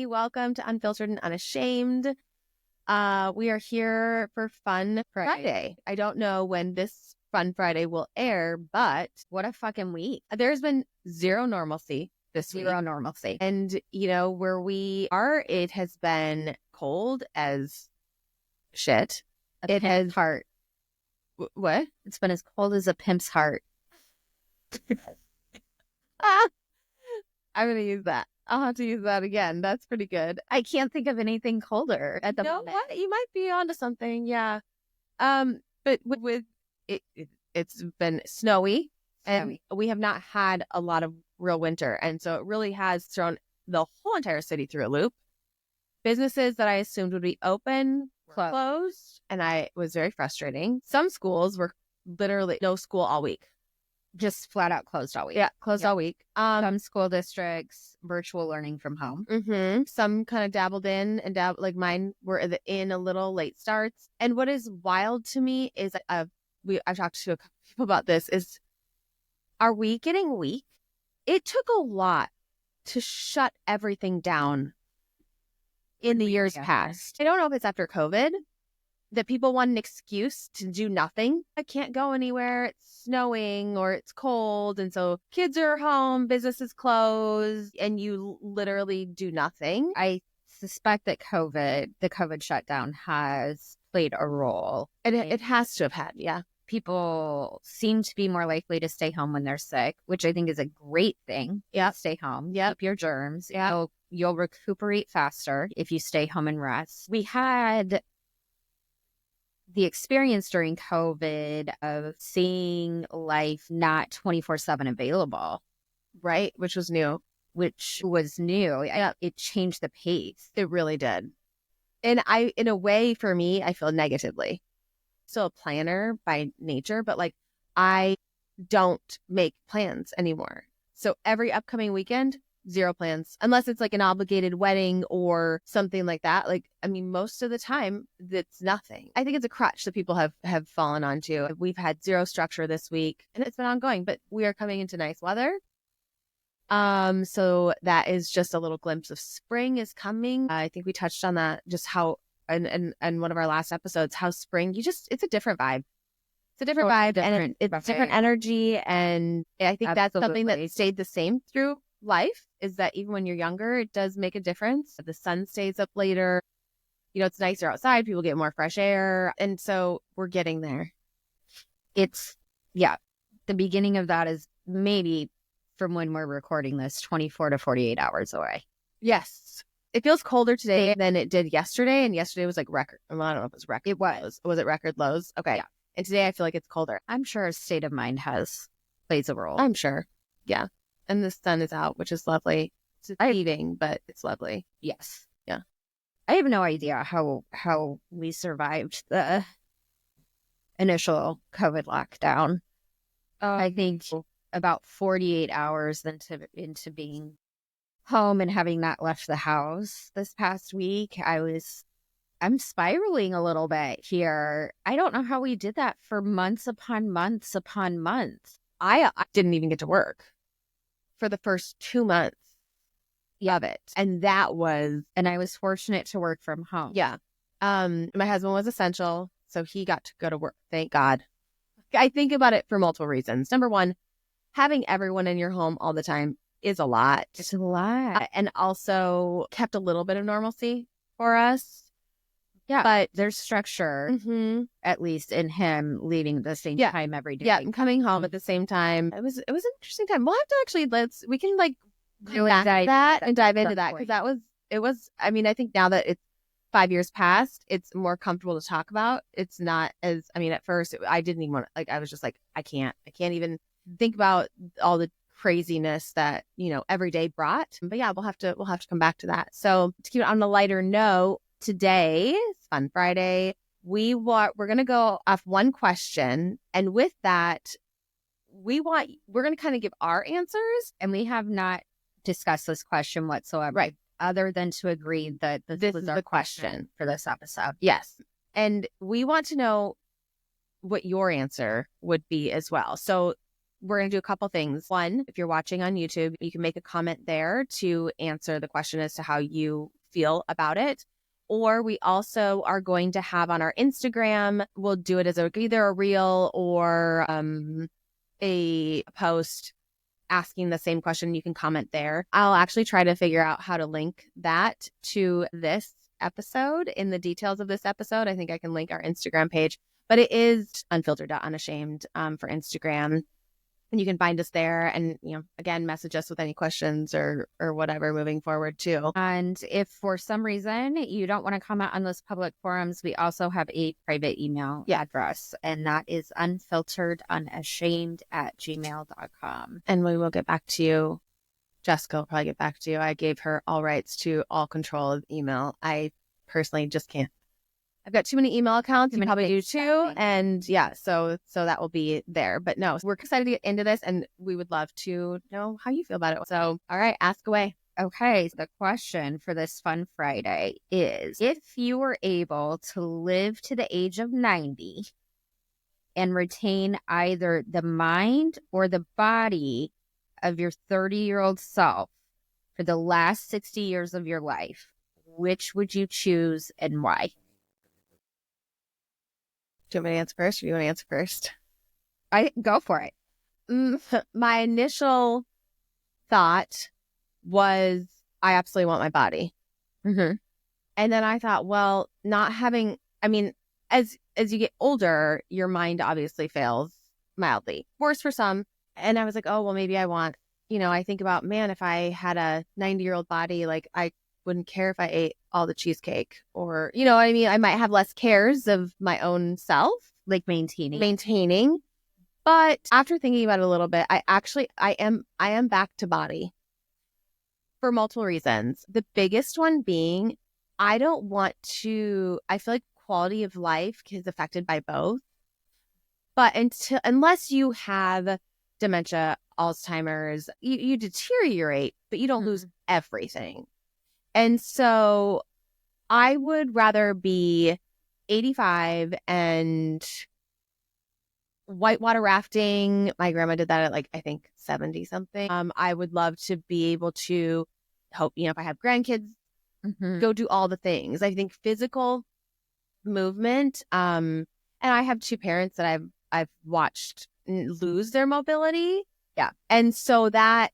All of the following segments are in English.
everybody. Welcome to Unfiltered and Unashamed. We are here for Fun Friday. I don't know when this Fun Friday will air, but what a fucking week. There's been zero normalcy this week. Zero normalcy. And, you know, where we are, it has been cold as shit. It has heart. What? It's been as cold as a pimp's heart. I'm going to use that. I'll have to use that again. That's pretty good. I can't think of anything colder at the moment. What? You might be onto something. Yeah. But with it's been snowy, and we have not had a lot of real winter. And so it really has thrown the whole entire city through a loop. Businesses that I assumed would be open closed, and it was very frustrating. Some schools were literally no school all week. Just flat out closed all week. Yeah, closed all week. Some school districts, virtual learning from home. Mm-hmm. Some kind of dabbled in and like mine were in a little late starts. And what is wild to me is I've talked to a couple people about this is, are we getting weak? It took a lot to shut everything down in the years past. I don't know if it's after COVID that people want an excuse to do nothing. I can't go anywhere. It's snowing or it's cold. And so kids are home, businesses closed, and you literally do nothing. I suspect that the COVID shutdown has played a role. It has to have had, yeah. People seem to be more likely to stay home when they're sick, which I think is a great thing. Yeah. Stay home. Yeah. Keep your germs. Yeah. You'll recuperate faster if you stay home and rest. We had the experience during COVID of seeing life not 24/7 available. Right. Which was new. It changed the pace. It really did. And in a way, for me, I feel negatively. Still a planner by nature, but like I don't make plans anymore. So every upcoming weekend, zero plans, unless it's like an obligated wedding or something like that. Like, I mean, most of the time it's nothing. I think it's a crutch that people have fallen onto. We've had zero structure this week and it's been ongoing, but we are coming into nice weather. So that is just a little glimpse of spring is coming. I think we touched on that, just how, and one of our last episodes, how spring, it's a different vibe. It's a different vibe and it's different energy. And I think that's something that stayed the same through life, is that even when you're younger, it does make a difference. The sun stays up later. You know, it's nicer outside. People get more fresh air. And so we're getting there. The beginning of that is maybe from when we're recording this, 24 to 48 hours away. Yes. It feels colder today than it did yesterday. And yesterday was like record. Well, I don't know if it was record. It was. Was it record lows? Okay. Yeah. And today I feel like it's colder. I'm sure state of mind plays a role. I'm sure. Yeah. And the sun is out, which is lovely. It's deceiving, but it's lovely. Yes. Yeah. I have no idea how we survived the initial COVID lockdown. I think about 48 hours into being home and having not left the house this past week, I'm spiraling a little bit here. I don't know how we did that for months upon months upon months. I didn't even get to work for the first 2 months of it. And I was fortunate to work from home. Yeah. My husband was essential, so he got to go to work. Thank God. I think about it for multiple reasons. Number one, having everyone in your home all the time is a lot. It's a lot. And also kept a little bit of normalcy for us. Yeah. But there's structure, at least in him leaving at the same time every day. Yeah. And coming home at the same time. It was an interesting time. We'll have to actually, we can like dive into that. Because I mean, I think now that it's 5 years past, it's more comfortable to talk about. It's not as, I mean, at first I didn't even want to, like, I was just like, I can't even think about all the craziness that, you know, every day brought. But yeah, we'll have to come back to that. So to keep it on a lighter note, today is Fun Friday. We're going to go off one question. And with that, we're going to kind of give our answers. And we have not discussed this question whatsoever. Right. Other than to agree that this was the question for this episode. Yes. And we want to know what your answer would be as well. So we're going to do a couple things. One, if you're watching on YouTube, you can make a comment there to answer the question as to how you feel about it. Or we also are going to have on our Instagram, we'll do it as either a reel or a post asking the same question. You can comment there. I'll actually try to figure out how to link that to this episode in the details of this episode. I think I can link our Instagram page, but it is unfiltered.unashamed for Instagram. And you can find us there and, again, message us with any questions or whatever moving forward too. And if for some reason you don't want to comment on those public forums, we also have a private email address, and that is unfilteredunashamed@gmail.com. And we will get back to you. Jessica will probably get back to you. I gave her all rights to all control of email. I personally just can't. I've got too many email accounts. You probably do too. And so that will be there. But no, we're excited to get into this, and we would love to know how you feel about it. So, all right, ask away. Okay, the question for this Fun Friday is, if you were able to live to the age of 90 and retain either the mind or the body of your 30-year-old self for the last 60 years of your life, which would you choose and why? Do you want me to answer first, or do you want to answer first? I go for it. My initial thought was, I absolutely want my body. Mm-hmm. And then I thought, well, not having, as you get older, your mind obviously fails mildly, worse for some. And I was like, oh, well, maybe I want, I think about, man, if I had a 90-year-old body, like I wouldn't care if I ate all the cheesecake, or, I might have less cares of my own self, like maintaining. But after thinking about it a little bit, I am back to body for multiple reasons. The biggest one being, I feel like quality of life is affected by both. But unless you have dementia, Alzheimer's, you deteriorate, but you don't lose everything. And so I would rather be 85 and whitewater rafting. My grandma did that at I think 70 something. I would love to be able to hope, if I have grandkids, go do all the things. I think physical movement, and I have two parents that I've watched lose their mobility. Yeah. And so that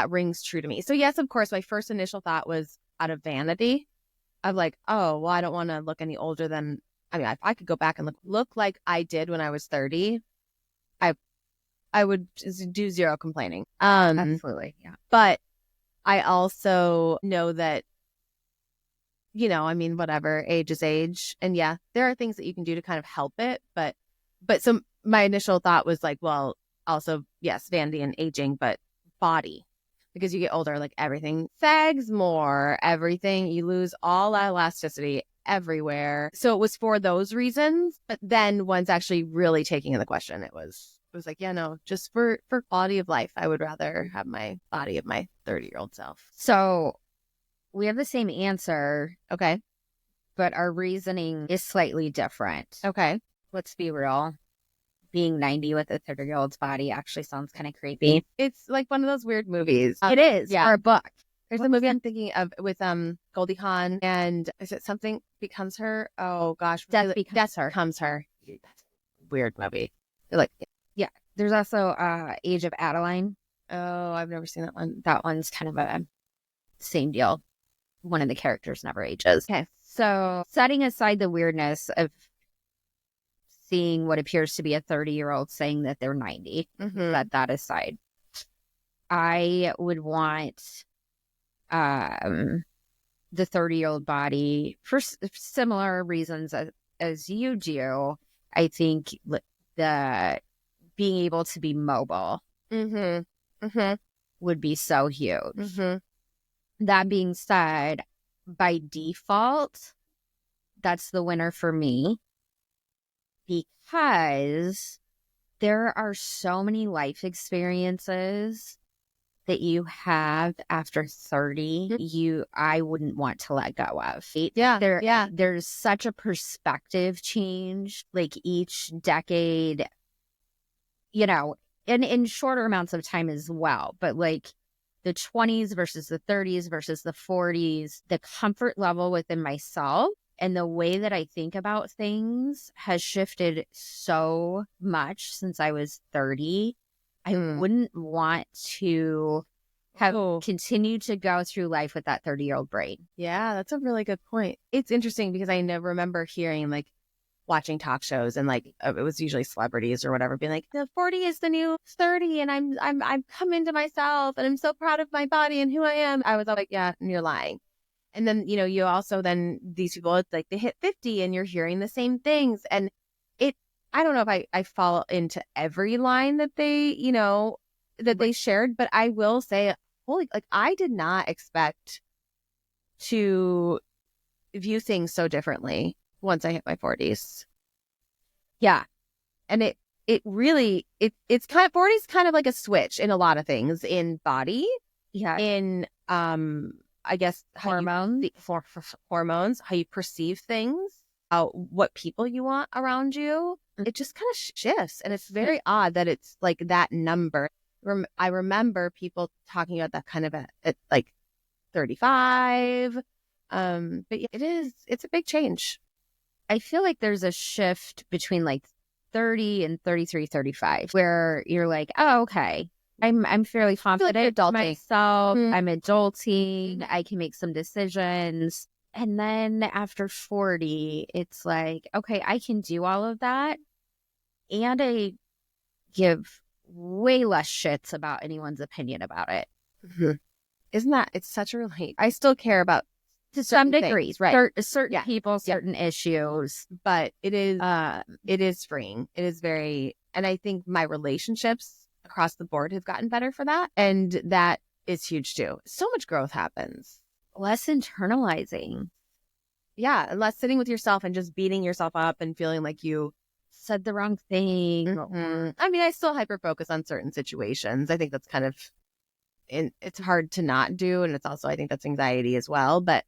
rings true to me. So yes, of course, my first initial thought was out of vanity of oh, well, I don't want to look any older than, if I could go back and look like I did when I was 30, I would do zero complaining. Absolutely. Yeah. But I also know that, whatever, age is age. And yeah, there are things that you can do to kind of help it. But so my initial thought was well, also, yes, vanity and aging, but body, because you get older, everything sags more, you lose all elasticity everywhere. So it was for those reasons. But then once actually really taking in the question, it was just for quality of life, I would rather have my body of my 30-year-old self. So we have the same answer. Okay. But our reasoning is slightly different. Okay. Let's be real. Being 90 with a 30-year-old's body actually sounds kind of creepy. It's like one of those weird movies. It is. Yeah. Or a book. There's a movie I'm thinking of with Goldie Hawn, and is it Something Becomes Her? Oh gosh, Death Becomes Her. That's a weird movie. Yeah. There's also Age of Adeline. Oh, I've never seen that one. That one's kind of a same deal. One of the characters never ages. Okay. So setting aside the weirdness of seeing what appears to be a 30-year-old saying that they're 90, set that aside. I would want the 30-year-old body for similar reasons as you do. I think the being able to be mobile would be so huge. That being said, by default, that's the winner for me, because there are so many life experiences that you have after 30 I wouldn't want to let go of. There's such a perspective change, each decade, and in shorter amounts of time as well. But like the 20s versus the 30s versus the 40s, the comfort level within myself and the way that I think about things has shifted so much since I was 30. I wouldn't want to have continued to go through life with that 30-year-old brain. Yeah, that's a really good point. It's interesting because I never remember hearing like watching talk shows and like it was usually celebrities or whatever being like the 40 is the new 30 and I'm come into myself and I'm so proud of my body and who I am. I was like, yeah, and you're lying. And then, you know, you also then these people, it's like they hit 50 and you're hearing the same things. And I don't know if I fall into every line that they, you know, that they shared, but I will say, holy, like I did not expect to view things so differently once I hit my 40s. Yeah. And it really, it's kind of, 40 is kind of like a switch in a lot of things, in body, in, I guess, hormones, hormones, how you perceive things, what people you want around you. It just kind of shifts. And it's very odd that it's like that number. I remember people talking about that kind of at like 35. But yeah, it's a big change. I feel like there's a shift between like 30 and 33, 35, where you're like, oh, okay, I'm fairly confident in myself. I'm adulting. I can make some decisions. And then after 40, it's like, okay, I can do all of that. And I give way less shits about anyone's opinion about it. Isn't that, it's such a relief. I still care about to some degree, right? Certain people, certain issues, but it is freeing. It is very, and I think my relationships across the board have gotten better for that. And that is huge too. So much growth happens. Less internalizing. Yeah. And less sitting with yourself and just beating yourself up and feeling like you said the wrong thing. I mean, I still hyper focus on certain situations. I think that's kind of, it's hard to not do. And it's also, I think that's anxiety as well. But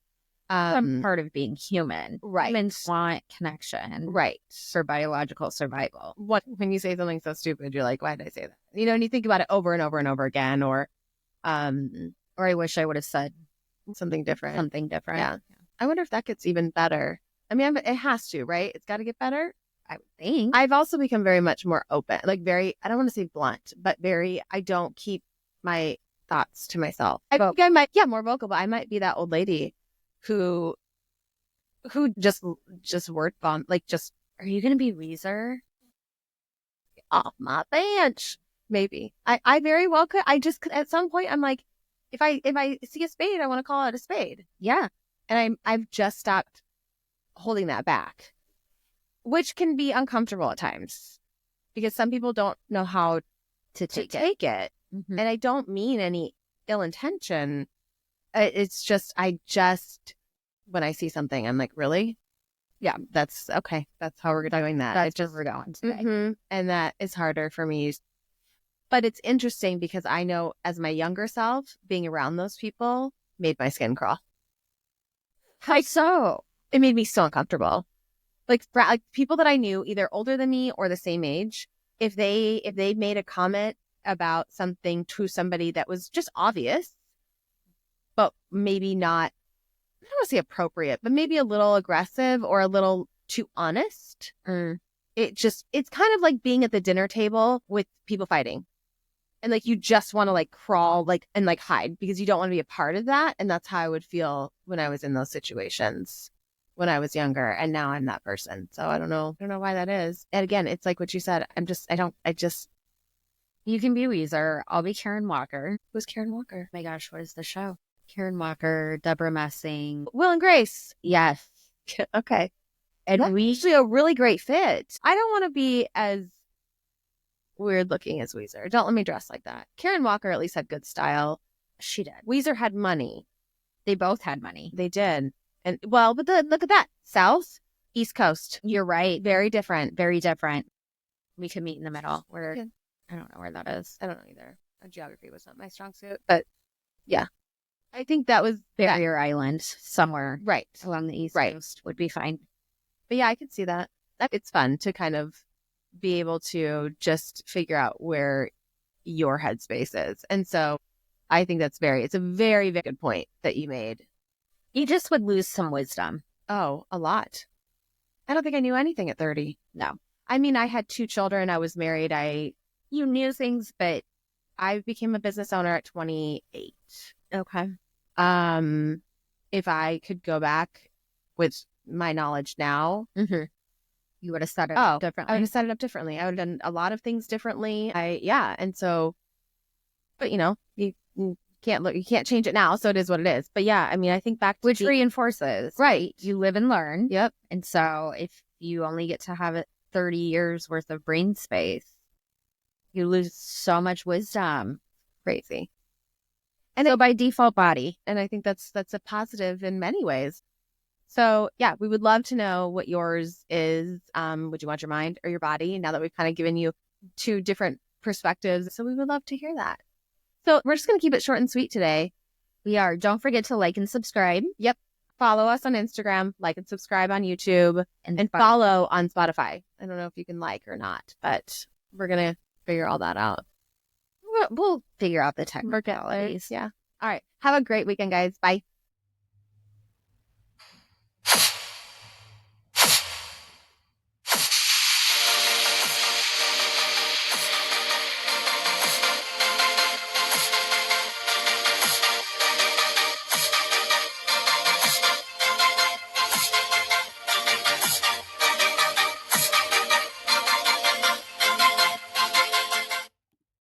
some part of being human. Right. Humans want connection. Right. For biological survival. When you say something so stupid, you're like, why did I say that? You know, and you think about it over and over and over again, or I wish I would have said something different. Yeah. I wonder if that gets even better. I mean, it has to, right? It's got to get better. I would think. I've also become very much more open, like very, I don't want to say blunt, but I don't keep my thoughts to myself. I think I might, more vocal, but I might be that old lady who just word bomb, like just, are you going to be Weezer? Off my bench. Maybe. I very well could. I just, at some point, I'm like, if I see a spade, I want to call it a spade. Yeah. And I've just stopped holding that back, which can be uncomfortable at times because some people don't know how to take it. Mm-hmm. And I don't mean any ill intention. It's just, when I see something, I'm like, really? Yeah, that's okay. That's how we're doing that. That's just we're going today. Mm-hmm. And that is harder for me. But it's interesting because I know as my younger self, being around those people made my skin crawl. How so? It made me so uncomfortable. Like people that I knew, either older than me or the same age, if they made a comment about something to somebody that was just obvious, but maybe not, I don't want to say appropriate, but maybe a little aggressive or a little too honest. It's kind of like being at the dinner table with people fighting. And like, you just want to like crawl and hide because you don't want to be a part of that. And that's how I would feel when I was in those situations when I was younger. And now I'm that person. So I don't know why that is. And again, it's like what you said. You can be Weezer. I'll be Karen Walker. Who's Karen Walker? Oh my gosh, what is the show? Karen Walker, Deborah Messing. Will and Grace. Yes. Okay. And that's actually a really great fit. I don't want to be as weird looking as Weezer. Don't let me dress like that. Karen Walker at least had good style. She did. Weezer had money. They both had money. They did. And well, but look at that. South, East Coast. You're right. Very different. Very different. We could meet in the middle. I don't know where that is. I don't know either. Geography was not my strong suit. But yeah. I think that was Barrier Island somewhere. Right. Along the East Coast would be fine. But yeah, I could see that. It's fun to kind of be able to just figure out where your headspace is. And so I think it's a very, very good point that you made. You just would lose some wisdom. Oh, a lot. I don't think I knew anything at 30. No. I mean, I had 2 children. I was married. You knew things, but I became a business owner at 28. okay. If I could go back with my knowledge now, you would have set it up differently. I would have set it up differently. I would have done a lot of things differently. And so, but you can't change it now. So it is what it is. But yeah, I mean, I think back to which reinforces, right. You live and learn. Yep. And so if you only get to have 30 years worth of brain space, you lose so much wisdom. Crazy. And so by default, body. And I think that's a positive in many ways. So yeah, we would love to know what yours is. Would you want your mind or your body? Now that we've kind of given you 2 different perspectives. So we would love to hear that. So we're just going to keep it short and sweet today. We are. Don't forget to like and subscribe. Yep. Follow us on Instagram, like and subscribe on YouTube, and follow on Spotify. I don't know if you can like or not, but we're going to figure all that out. We'll figure out the technicalities. Yeah. All right. Have a great weekend, guys. Bye.